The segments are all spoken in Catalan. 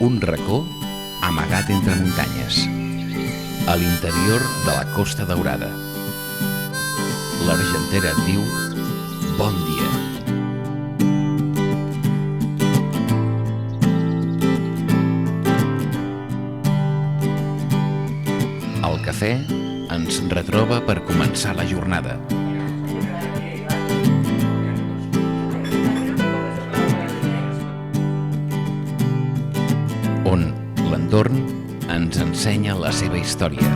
Un racó amagat entre muntanyes, a l'interior de la Costa Daurada. L'Argentera et diu bon dia. El cafè ens retroba per començar la jornada. On l'entorn ens ensenya la seva història.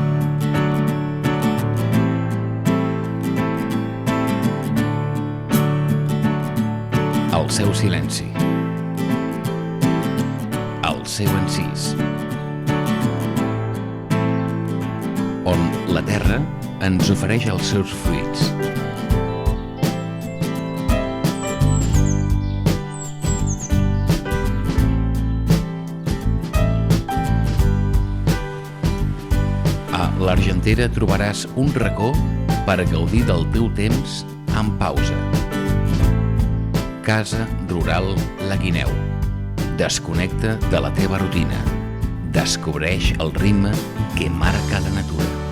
El seu silenci. El seu encís. On la terra ens ofereix els seus fruits. A l'Argentera trobaràs un racó per gaudir del teu temps en pausa. Casa Rural La Guineu. Desconnecta de la teva rutina. Descobreix el ritme que marca la natura.